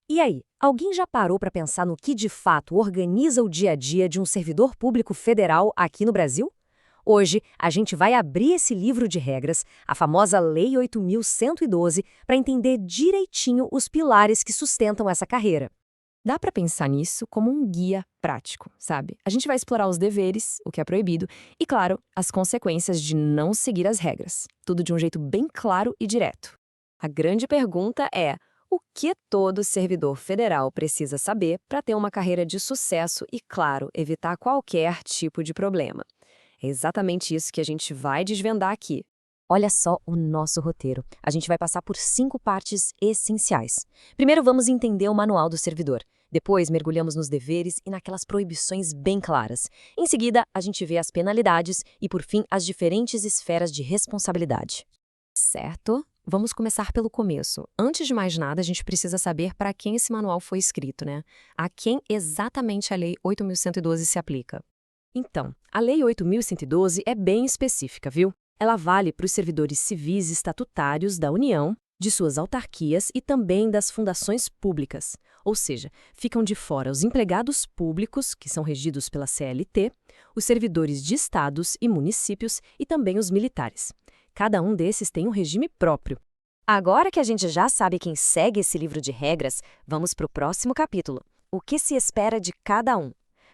E aí, alguém já parou para pensar no que de fato organiza o dia a dia de um servidor público federal aqui no Brasil? Hoje, a gente vai abrir esse livro de regras, a famosa Lei 8.112, para entender direitinho os pilares que sustentam essa carreira. Dá pra pensar nisso como um guia prático, sabe? A gente vai explorar os deveres, o que é proibido, e, claro, as consequências de não seguir as regras. Tudo de um jeito bem claro e direto. A grande pergunta é: o que todo servidor federal precisa saber para ter uma carreira de sucesso e, claro, evitar qualquer tipo de problema? É exatamente isso que a gente vai desvendar aqui. Olha só o nosso roteiro. A gente vai passar por 5 partes essenciais. Primeiro, vamos entender o manual do servidor. Depois, mergulhamos nos deveres e naquelas proibições bem claras. Em seguida, a gente vê as penalidades e, por fim, as diferentes esferas de responsabilidade. Certo? Vamos começar pelo começo. Antes de mais nada, a gente precisa saber para quem esse manual foi escrito, né? A quem exatamente a Lei 8.112 se aplica. Então, a Lei 8.112 é bem específica, viu? Ela vale para os servidores civis estatutários da União, de suas autarquias e também das fundações públicas. Ou seja, ficam de fora os empregados públicos, que são regidos pela CLT, os servidores de estados e municípios e também os militares. Cada um desses tem um regime próprio. Agora que a gente já sabe quem segue esse livro de regras, vamos para o próximo capítulo. O que se espera de cada um?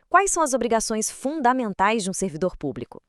Quais são as obrigações fundamentais de um servidor público?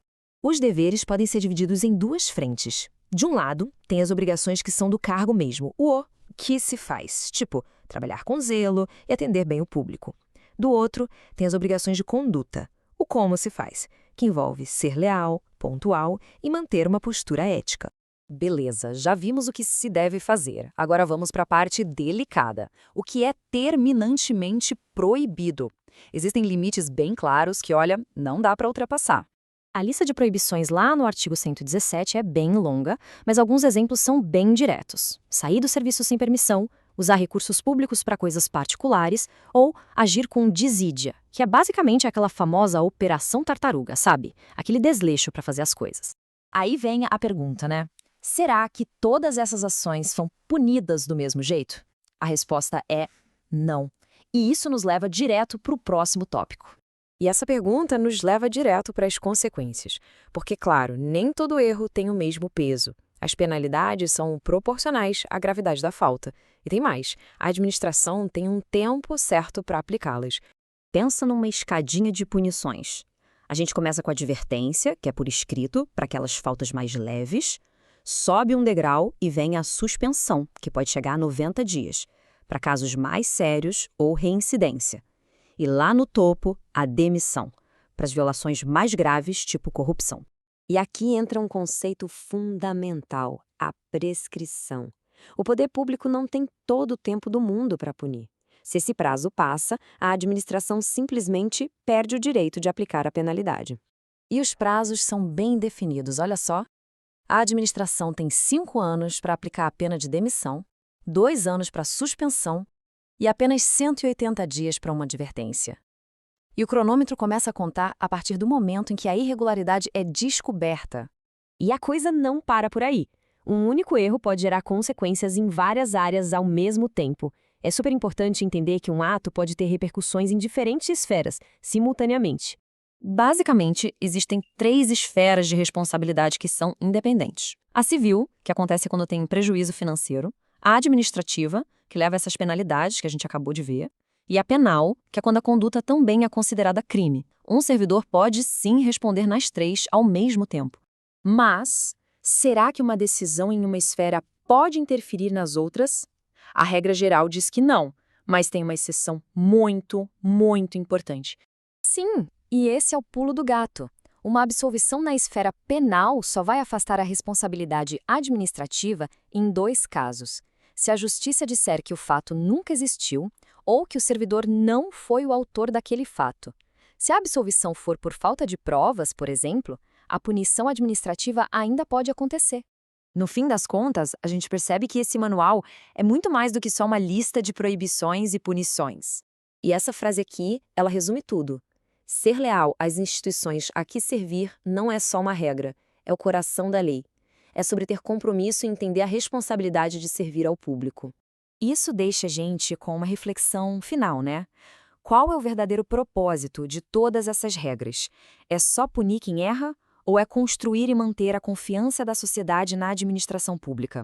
Os deveres podem ser divididos em 2 frentes. De um lado, tem as obrigações que são do cargo mesmo, o que se faz, tipo, trabalhar com zelo e atender bem o público. Do outro, tem as obrigações de conduta, o como se faz, que envolve ser leal, pontual e manter uma postura ética. Beleza, já vimos o que se deve fazer. Agora vamos para a parte delicada. O que é terminantemente proibido? Existem limites bem claros que, olha, não dá para ultrapassar. A lista de proibições lá no artigo 117 é bem longa, mas alguns exemplos são bem diretos. Sair do serviço sem permissão, usar recursos públicos para coisas particulares ou agir com desídia, que é basicamente aquela famosa operação tartaruga, sabe? Aquele desleixo para fazer as coisas. Aí vem a pergunta, né? Será que todas essas ações são punidas do mesmo jeito? A resposta é não. E isso nos leva direto para o próximo tópico. E essa pergunta nos leva direto para as consequências. Porque, claro, nem todo erro tem o mesmo peso. As penalidades são proporcionais à gravidade da falta. E tem mais, a administração tem um tempo certo para aplicá-las. Pensa numa escadinha de punições. A gente começa com a advertência, que é por escrito, para aquelas faltas mais leves. Sobe um degrau e vem a suspensão, que pode chegar a 90 dias, para casos mais sérios ou reincidência. E lá no topo, a demissão, para as violações mais graves, tipo corrupção. E aqui entra um conceito fundamental, a prescrição. O poder público não tem todo o tempo do mundo para punir. Se esse prazo passa, a administração simplesmente perde o direito de aplicar a penalidade. E os prazos são bem definidos, olha só. A administração tem 5 anos para aplicar a pena de demissão, 2 anos para suspensão e apenas 180 dias para uma advertência. E o cronômetro começa a contar a partir do momento em que a irregularidade é descoberta. E a coisa não para por aí. Um único erro pode gerar consequências em várias áreas ao mesmo tempo. É super importante entender que um ato pode ter repercussões em diferentes esferas, simultaneamente. Basicamente, existem 3 esferas de responsabilidade que são independentes. A civil, que acontece quando tem prejuízo financeiro, a administrativa, que leva a essas penalidades que a gente acabou de ver, e a penal, que é quando a conduta também é considerada crime. Um servidor pode sim responder nas 3 ao mesmo tempo. Mas, será que uma decisão em uma esfera pode interferir nas outras? A regra geral diz que não, mas tem uma exceção muito, muito importante. Sim, e esse é o pulo do gato. Uma absolvição na esfera penal só vai afastar a responsabilidade administrativa em 2 casos. Se a justiça disser que o fato nunca existiu ou que o servidor não foi o autor daquele fato. Se a absolvição for por falta de provas, por exemplo, a punição administrativa ainda pode acontecer. No fim das contas, a gente percebe que esse manual é muito mais do que só uma lista de proibições e punições. E essa frase aqui, ela resume tudo. Ser leal às instituições a que servir não é só uma regra, é o coração da lei. É sobre ter compromisso e entender a responsabilidade de servir ao público. Isso deixa a gente com uma reflexão final, né? Qual é o verdadeiro propósito de todas essas regras? É só punir quem erra ou é construir e manter a confiança da sociedade na administração pública?